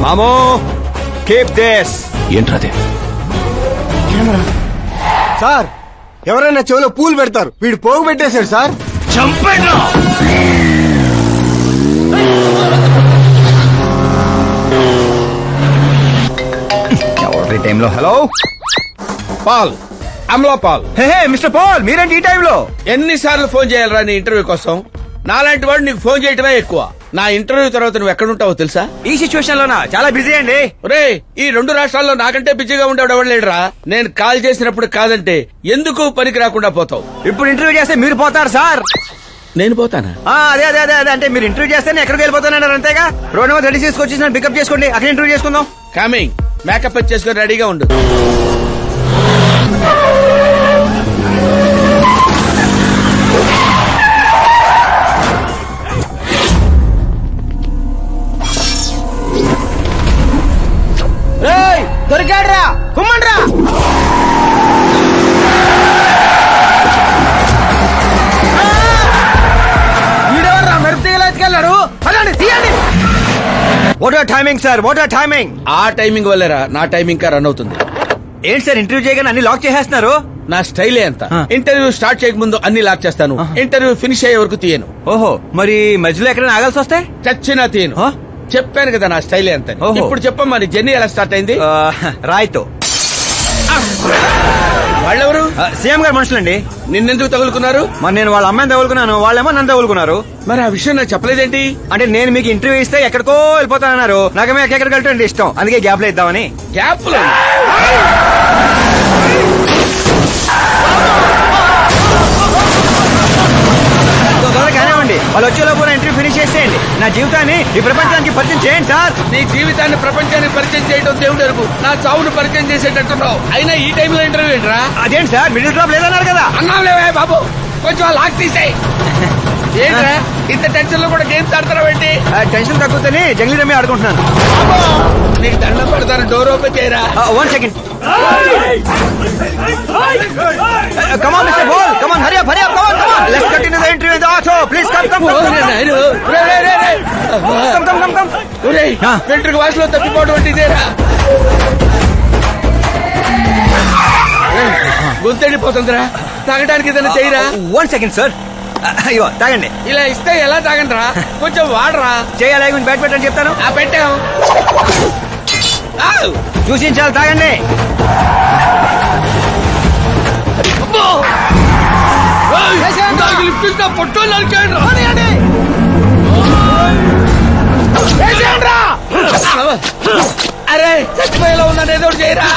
మామో keep this. ఏంట్రాదే? Sir ఎవరైనా చెవిలో పూలు పెడతారు, వీడు పోగు పెట్టేశాడు సార్. చంపేనా? ఎవరి టైంలో? Hello Paul, Amala Paul. Hey mister Paul, మీరేంటి ఈ టైంలో? ఎన్నిసార్లు ఫోన్ చేయాలరా నీ ఇంటర్వ్యూ కోసం? నాలాంటి వాడు నీకు ఫోన్ చేయటమే ఎక్కువ. నా ఇంటర్వ్యూ తర్వాత నువ్వు ఎక్కడుంటావో తెలుసా? ఈ సిచ్యువేషన్ లోనా? చాలా బిజీ అండి. రే, ఈ 2 రాష్ట్రాల్లో నాకంటే బిజీగా ఉండేవాడు ఎవడు లేడురా. నేను కాల్ చేసినప్పుడు కాదంటే ఎందుకు పనికి రాకుండా పోతావు? ఇప్పుడు ఇంటర్వ్యూ చేస్తే మీరు పోతారు సార్. నేను పోతానా? అదే అదే అదే అదే అంటే మీరు ఇంటర్వ్యూ చేస్తే నేను ఎక్కడికి వెళ్ళిపోతానన్నారు అంతేగా. రోడ్ నెంబర్ 36 వచ్చి నన్ను పికప్ చేసుకోండి, అక్కడ ఇంటర్వ్యూ చేసుకుందాం. కమింగ్. మేకప్ చేసుకుని రెడీగా ఉండు. దొరికాడ్రా, కుమ్మండ్రా. వీడెవర్రా మెరుపు తీగలేసుకెళ్ళాడు? అదండి తీయండి. What are timing sir, what are timing? ఆ టైమింగ్ వల్లేరా నా టైమింగ్ కా రన్ అవుతుంది. ఏంటి సార్ ఇంటర్వ్యూ చేయగానే అన్ని లాక్ చేసేస్తున్నారు? నా స్టైలే అంత. ఇంటర్వ్యూ స్టార్ట్ చేయక ముందు అన్ని లాక్ చేస్తాను, ఇంటర్వ్యూ ఫినిష్ అయ్యే వరకు తీయను. ఓహో, మరి మధ్యలో ఎక్కడైనా ఆగాల్సి వస్తే? చచ్చినా తీయను. చెప్పాను కదా నా స్టైలే అంత. ఇప్పుడు చెప్పమ్మా, నీ జర్నీ ఎలా స్టార్ట్ అయింది? రాయ్తో. వాళ్ళెవరు? సీఎం గారు మనుషులండి. నిన్నెందుకు తగులుకున్నారు? మరి నేను వాళ్ళ అమ్మాయిని తగులుకున్నాను, వాళ్ళేమో నన్ను తగులుకున్నారు. మరి ఆ విషయం నాకు చెప్పలేదేంటి? అంటే నేను మీకు ఇంటర్వ్యూ ఇస్తే ఎక్కడికో వెళ్ళిపోతానన్నారు, నాకేమో ఎక్కడికి వెళ్ళటం ఇష్టం, అందుకే గ్యాప్ లో ఇద్దామని. గ్యాప్ లో కానివ్వండి, వాళ్ళు వచ్చేలోపు ఇంటర్వ్యూ ఫినిష్ చేసేయండి. నా జీవితాన్ని ఈ ప్రపంచానికి పరిచయం చేయండి సార్. నీ జీవితాన్ని ప్రపంచానికి పరిచయం చేయడం దేవుడు ఎరుగు. నా చావును పరిచయం చేసేటట్టున్నావు. అయినా ఈ టైంలో ఇంటర్వ్యూ ఏంట్రా? అదేంటి సార్, మిడిల్ డ్రాప్ లేదన్నారు కదా? అన్నావులేవే బాబు, కొంచెం లాక్ తీసేయి. ఏంట్రా ఇంత టెన్షన్ లో కూడా గేమ్స్ ఆడతారా? టెన్షన్ తగ్గుతుంది, జంగ్లీ రమ్మి ఆడుకుంటున్నాను. నీకు దండం పెడతాను, డోర్ ఓపెన్ చేయరా. 1 second. Come on, Mr. Ball. Come on, hurry up, hurry up. Come on, come on. Let's continue the interview in the auto. Please come, come, come. Come, come, come. వెంట్రుక వాసులో తప్పిపోవడం అంటే ఇదేరా? గొంతెండిపోతుందిరా, తాగడానికి ఏదైనా చేయరా? 1 second, sir. అయ్యో తాగండి. ఇలా ఇస్తే ఎలా తాగండిరా? కొంచెం వాడరా. చేయాలి, బ్యాట్ పెట్టని చెప్తాను. పెట్టాం, చూసించాలి, తాగండి. పొట్టు అరే చచ్చిపోయేలా ఉన్నాను, ఏదో చేయరా.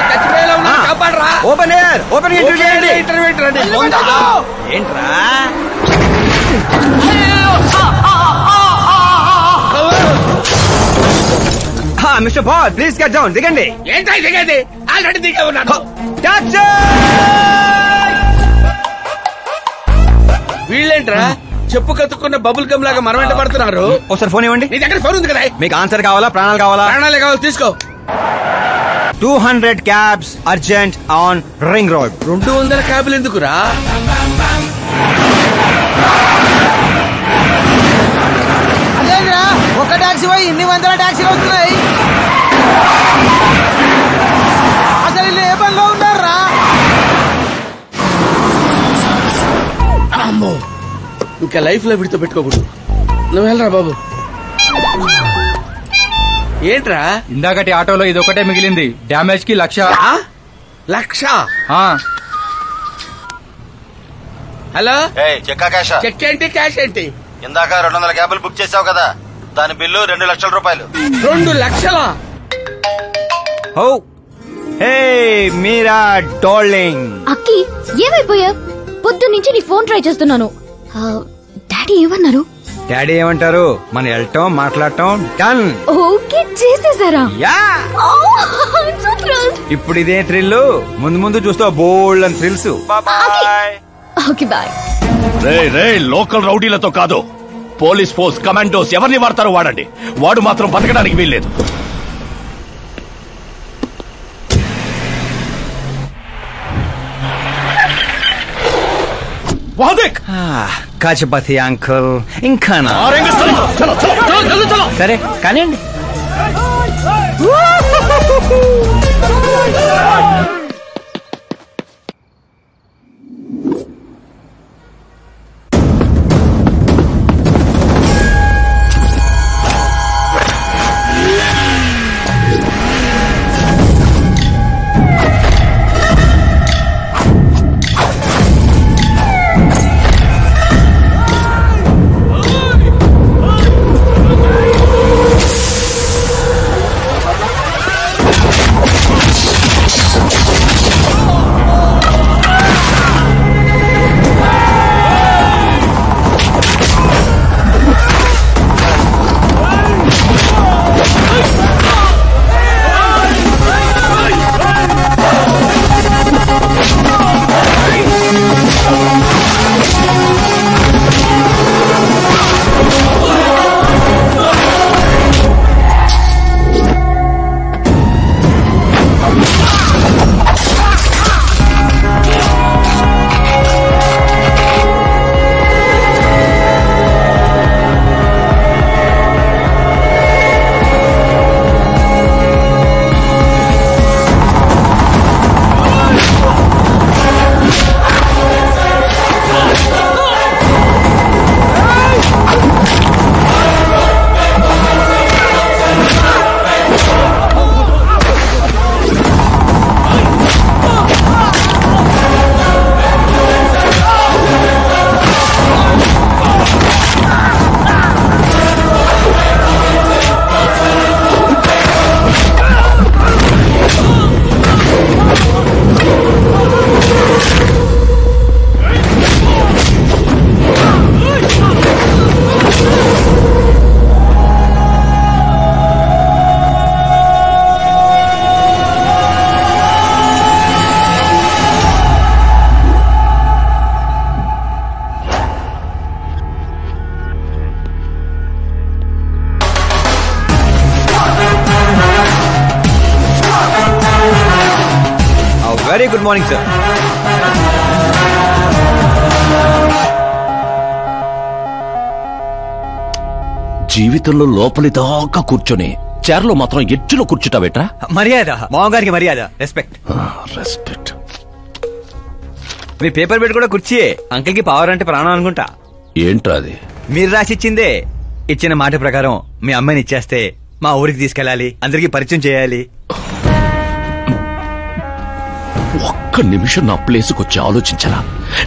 చచ్చిపోయేలా ఉన్నా, కాపాడరా. ఓపెన్ ఎయిర్, ఓపెన్ ఇంటర్వ్యూ చేయండి. ఇంటర్వ్యూ ఏంట్రా? Mister ball, please get down. దిగండి. ఏంటో దిగండి, ఆల్రెడీ దిగే ఉన్నాను. వీళ్ళేంట్రా చెప్పు కత్తుకున్న బబుల్ గమ్ లాగా మనం వెంట పడుతున్నారు? ఒకసారి ఫోన్ ఇవ్వండి. నీ దగ్గర ఫోన్ ఉంది కదా? మీకు ఆన్సర్ కావాలా, ప్రాణాలు కావాలా? ప్రాణాలే కావాలి, తీసుకో. 200 cabs urgent on ring road. 200 క్యాబ్లు ఎందుకురా? అదేరా ఒక టాక్సీ పోయి ఇన్ని 100 టాక్సీలు వస్తున్నాయి. అసలు ఇల్లు ఏ పనిలో ఉన్నారా? అమ్మో, ఇంకా లైఫ్ లో విడితో పెట్టుకోకూడదు. నువ్వు వెళ్ళరా బాబు. ఏంట్రా? ఇందాకటి ఆటోలో ఇది ఒకటే మిగిలింది, డ్యామేజ్ కి 1,00,000. 1,00,000? హలో, చెక్ ఏంటి, క్యాష్ ఏంటి? ఇందాక 200 క్యాబులు బుక్ చేసావు కదా, దాని బిల్లు 2 లక్షల రూపాయలు. 2 లక్షలా? ఓ హే మీరా డార్లింగ్. అక్కి ఏమైపోయా? పొద్దు నుంచి నీ ఫోన్ ట్రై చేస్తున్నాను. డాడీ ఏమన్నారు? డాడీ ఏమంటారు? మనం వెళ్ళటం, మాట్లాడటం డన్. ఓకే చేసేసారా? యా. ఇప్పుడు ఇదే థ్రిల్, ముందు ముందు చూస్తా బోల్డ్ అని థ్రిల్స్. Okay boy. రే లోకల్ రౌడీలతో కాదు, పోలీస్ ఫోర్స్, కమాండోస్ ఎవరిని వాడతారో వాడండి. వాడు మాత్రం బతకడానికి వీల్లేదు. కాచపతి అంకుల్ ఇంకా సరే కానివ్వండి. Very good morning sir. జీవితంలో లోపలి దాకా కూర్చొని చైర్లో మాత్రం ఎడ్జ్లో కూర్చుంటావేట్రా? మర్యాద మామగారికి మర్యాద, రెస్పెక్ట్. రెస్పెక్ట్. మీ పేపర్ పెట్టి కూడా కుర్చీయే. అంకిల్ కి పవర్ అంటే ప్రాణం అనుకుంటా. ఏంట్రా అది? మీరు రాసిచ్చిందే. ఇచ్చిన మాట ప్రకారం మీ అమ్మాయిని ఇచ్చేస్తే మా ఊరికి తీసుకెళ్ళాలి, అందరికి పరిచయం చేయాలి. ఒక్క నిమిషం నా ప్లేసుకు వచ్చి ఆలోచించరా?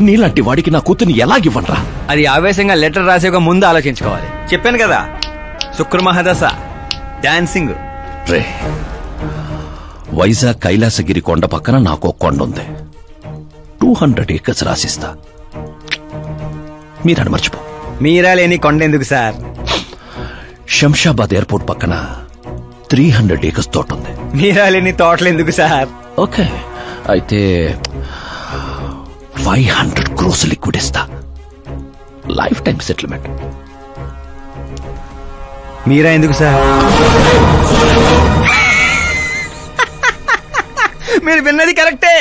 నీలాంటి వాడికి నా కూతుర్ని ఎలాగివ్వనరా? అది ఆవేశంగా లెటర్ రాసే ఒక ముందు ఆలోచించుకోవాలి. చెప్పాను కదా, శుక్ర మహాదశ, డాన్సింగ్. రే, వైజాగ్ కైలాసగిరి కొండ పక్కన నాకు కొండ ఉంది. 200 acres రాసిస్తా. మీరని మర్చిపో. మీరా లేని కొండ ఎందుకు సార్? శంషాబాద్ ఎయిర్పోర్ట్ పక్కన 300 acres తోట ఉంది. మీరా లేని తోటలు ఎందుకు సార్? ఓకే, అయితే 500 crores లిక్విడ్ ఇస్తా. Life time settlement. మీరా ఎందుకు సార్? మీరు విన్నది కరెక్టే.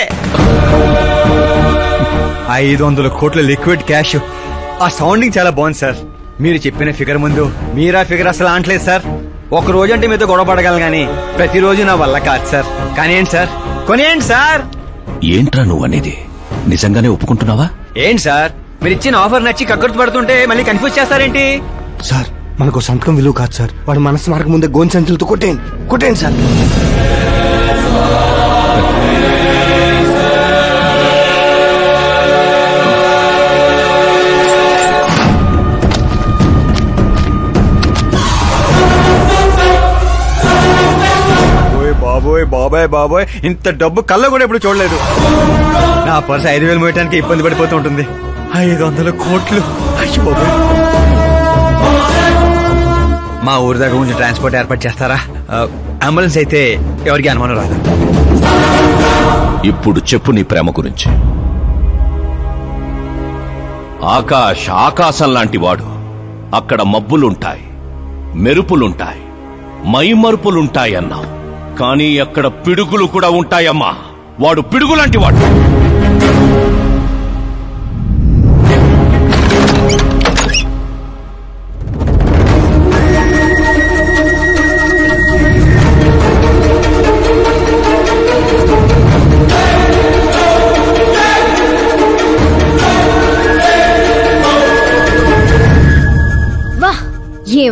500 కోట్ల లిక్విడ్ క్యాష్. ఆ సౌండింగ్ చాలా బాగుంది సార్. మీరు చెప్పిన ఫిగర్ ముందు మీరా ఫిగర్ అసలు అంటలేదు సార్. ఒక రోజు అంటే మీతో గొడవ పడగలను గానీ ప్రతిరోజు నా వల్ల కాదు సార్. కానివ్వండి సార్, కొనియండి సార్. ఏంట్రా నువ్వు అనేది? నిజంగానే ఒప్పుకుంటున్నావా? ఏంటి సార్, మీరు ఇచ్చిన ఆఫర్ నచ్చి కక్కుర్తి పడుతుంటే మళ్ళీ కన్ఫ్యూజ్ చేస్తారేంటి? సార్ మనకు సంతకం విలువ కాదు సార్. వాడు మనసు మార్గం ముందే గోన్ సంచులతో కొట్టేయండి సార్. బాబోయ్ బాబాయ్ బాబోయ్, ఇంత డబ్బు కళ్ళ కూడా ఎప్పుడు చూడలేదు. నా పర్సు 5,000 మోయటానికి ఇబ్బంది పడిపోతూ ఉంటుంది. 500 కోట్లు. అయ్యో బాబోయ్. మా ఊరి దగ్గర కొంచెం ట్రాన్స్పోర్ట్ ఏర్పాటు చేస్తారా? అంబులెన్స్ అయితే ఎవరికి అనుమానం రాదు. ఇప్పుడు చెప్పు నీ ప్రేమ గురించి. ఆకాశం లాంటి వాడు. అక్కడ మబ్బులుంటాయి, మెరుపులుంటాయి, మైమరుపులుంటాయి అన్నావు. కానీ అక్కడ పిడుగులు కూడా ఉంటాయమ్మా. వాడు పిడుగులాంటి వాడు.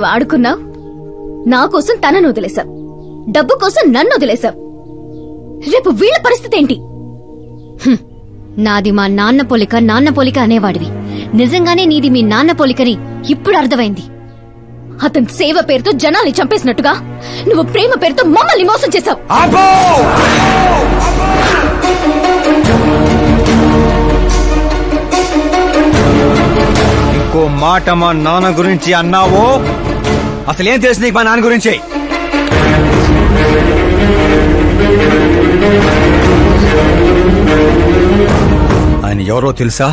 వాడుకున్నావు, నా కోసం తనను వదిలేశావు, డబ్బు కోసం నన్ను వదిలేశావు. రేపు వీళ్ళ పరిస్థితి ఏంటి? నాది మా నాన్న పోలిక అనేవాడివి. నిజంగానే నీది మీ నాన్న పోలికని ఇప్పుడు అర్థమైంది. అతని సేవ పేరుతో జనాల్ని చంపేసినట్టుగా నువ్వు ప్రేమ పేరుతో మమ్మల్ని మోసం చేశావు. ఇంకో మాట మా నాన్న గురించి అన్నావో అసలేం తెలుసు నీకు మా నాన్న గురించి? ఆయన ఎవరో తెలుసా?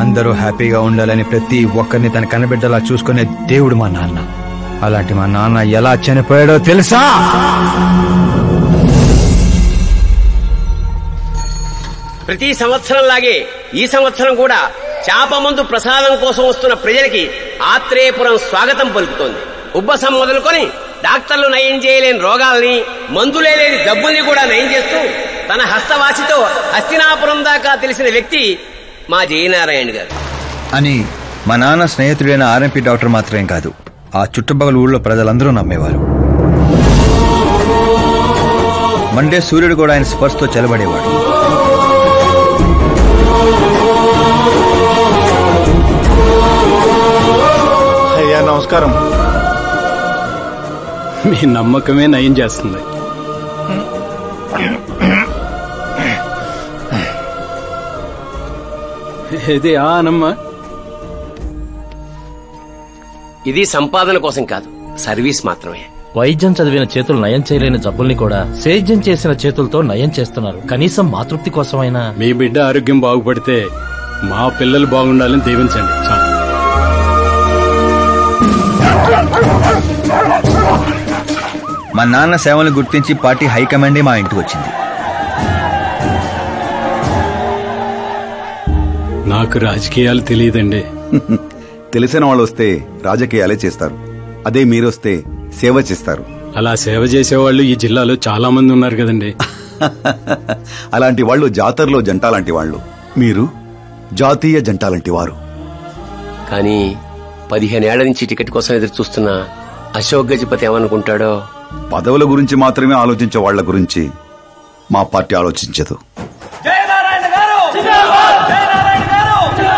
అందరూ హ్యాపీగా ఉండాలని ప్రతి ఒక్కరిని తన కనబిడ్డలా చూసుకునే దేవుడు మా నాన్న. అలాంటి మా నాన్న ఎలా చనిపోయాడో తెలుసా? ప్రతి సంవత్సరంలాగే ఈ సంవత్సరం కూడా చాప మందు ప్రసాదం కోసం వస్తున్న ప్రజలకి ఆత్రేయపురం స్వాగతం పలుకుతోంది. ఉబ్బసం మొదలుకొని డాక్టర్లు నయం చేయలేని రోగాల్ని, మందులే లేని జబ్బుల్ని కూడా నయం చేస్తూ తన హస్తవాసితో హస్తినాపురం దాకా తెలిసిన వ్యక్తి మా జయనారాయణ గారు అని మా నాన్న స్నేహితుడైన ఆర్ఎంపీ డాక్టర్ మాత్రమే కాదు, ఆ చుట్టుపక్కల ఊళ్ళో ప్రజలందరూ నమ్మేవారు. మండే సూర్యుడు కూడా ఆయన స్పర్శతో చెలబడేవాడు. అయ్యా నమస్కారం. మీ నమ్మకమే నయం చేస్తుంది. ఇది ఆనమ్మా. ఇది సంపాదన కోసం కాదు, సర్వీస్ మాత్రమే. వైద్యం చదివిన చేతులు నయం చేయలేని జబ్బుల్ని కూడా సేద్యం చేసిన చేతులతో నయం చేస్తున్నారు. కనీసం మాతృప్తి కోసమైనా. మీ బిడ్డ ఆరోగ్యం బాగుపడితే మా పిల్లలు బాగుండాలని దీవించండి. మా నాన్న సేవలు గుర్తించి పార్టీ హైకమాండే మా ఇంటికి వచ్చింది. నాకు రాజకీయాలు తెలియదండి. తెలిసిన వాళ్ళు వస్తే రాజకీయాలే చేస్తారు, అదే మీరొస్తే సేవ చేస్తారు. అలా సేవ చేసేవాళ్ళు ఈ జిల్లాలో చాలా మంది ఉన్నారు కదండి. అలాంటి వాళ్ళు జాతరలో జంటాలాంటి వాళ్ళు, మీరు జాతీయ జంటాలాంటి వారు. కానీ 15 ఏళ్ల నుంచి టికెట్ కోసం ఎదురు చూస్తున్న అశోక్ గజపతి ఏమనుకుంటాడో. పదవుల గురించి మాత్రమే ఆలోచించే వాళ్ల గురించి మా పార్టీ ఆలోచించదు.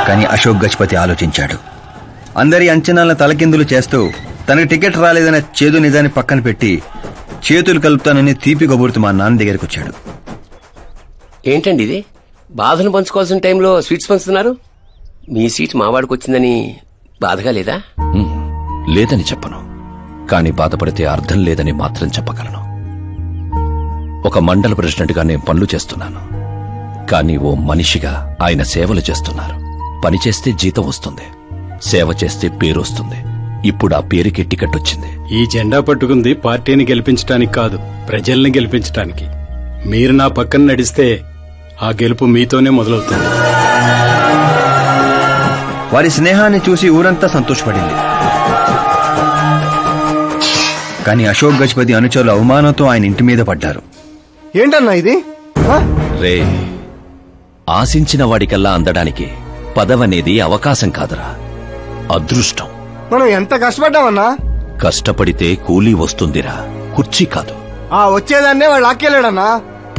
కానీ అశోక్ గజపతి ఆలోచించాడు. అందరి అంచనాలను తలకిందులు చేస్తూ తనకు టికెట్ రాలేదనే చేదు నిజాన్ని పక్కన పెట్టి చేతులు కలుపుతానని తీపి కబురుతూ మా నాన్న దగ్గరికి వచ్చాడు. ఏంటండి ఇది? బాధను పంచుకోవాల్సిన టైంలో స్వీట్స్ పంచుతున్నారు. మీ సీట్ మావాడికి వచ్చిందని బాధగా లేదా? లేదని చెప్పను, కానీ బాధపడితే అర్థం లేదని మాత్రం చెప్పగలను. ఒక మండల ప్రెసిడెంట్గా నేను పనులు చేస్తున్నాను, కానీ ఓ మనిషిగా ఆయన సేవలు చేస్తున్నారు. పని చేస్తే జీతం వస్తుంది, సేవ చేస్తే పేరు వస్తుంది. ఇప్పుడు ఆ పేరుకి టికెట్ వచ్చింది. ఈ జెండా పట్టుకుంది పార్టీని గెలిపించడానికి కాదు, ప్రజల్ని గెలిపించడానికి. మీరు నా పక్కన నడిస్తే ఆ గెలుపు మీతోనే మొదలవుతుంది. వారి స్నేహాన్ని చూసి ఊరంతా సంతోషపడింది. కానీ అశోక్ గజపతి అనుచరుల అవమానంతో ఆయన ఇంటి మీద పడ్డారు. ఏంటన్నా ఇది? రే, ఆశించిన వాడికల్లా అందడానికి పదవనేది అవకాశం కాదురా, అదృష్టం. మనం ఎంత కష్టపడ్డామన్నా? కష్టపడితే కూలీ వస్తుందిరా, కుర్చీ కాదు. ఆ వచ్చేదాన్నే వాళ్ళు లాక్కెళ్ళాడన్నా.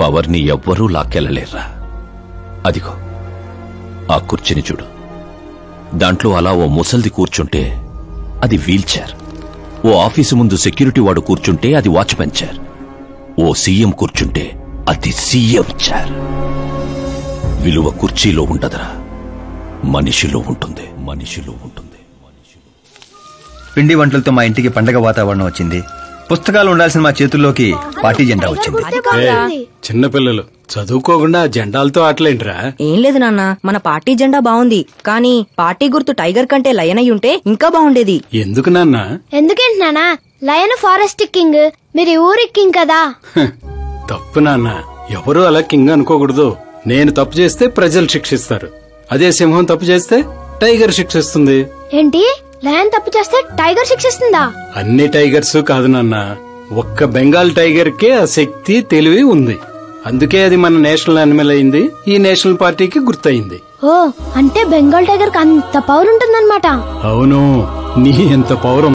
పవర్ని ఎవ్వరూ లాక్కెళ్లలేర్రా. అదిగో ఆ కుర్చీని చూడు, దాంట్లో అలా ఓ ముసల్ది కూర్చుంటే అది వీల్ చైర్. ఓ ఆఫీసు ముందు సెక్యూరిటీ వాడు కూర్చుంటే అది వాచ్మెన్ చైర్. ఓ సీఎం కూర్చుంటే అది సీఎం చైర్. విలువ కుర్చీలో ఉండదురా, మనిషిలో ఉంటుంది. మనిషిలో ఉంటుంది. పిండి వంటలతో మా ఇంటికి పండగ వాతావరణం వచ్చింది. పుస్తకాలు ఉండాల్సిన మా చేతుల్లోకి పార్టీ జెండా వచ్చింది. చిన్నపిల్లలు చదువుకోకుండా జెండాలతో ఆటలేంట్రా? ఏం లేదు నాన్న, మన పార్టీ జెండా బాగుంది, కానీ పార్టీ గుర్తు టైగర్ కంటే లయన్ అయి ఉంటే ఇంకా బాగుండేది. ఎందుకు నాన్న? ఎందుకేంటి నాన్న? లయన్ ఫారెస్ట్ కింగ్, మీరు ఊరి కింగ్ కదా. తప్పు నాన్న, ఎవరూ అలా కింగ్ అనుకోకూడదు. నేను తప్పు చేస్తే ప్రజలు శిక్షిస్తారు, అదే సింహం తప్పు చేస్తే టైగర్ శిక్షిస్తుంది. ఏంటి? లయన్ తప్పు చేస్తే టైగర్ శిక్షిస్తుందా? అన్ని టైగర్స్ కాదు నాన్న, ఒక్క బెంగాల్ టైగర్ కే ఆ శక్తి తెలివి ఉంది. అందుకే అది మన నేషనల్ యానిమల్ అయింది. ఈ నేషనల్ పార్టీకి గుర్తయింది. ఓ అంటే బెంగాల్ టైగర్ కి అంత పవర్ ఉంటుందన్నమాట. అవును, నీ ఎంత పవర్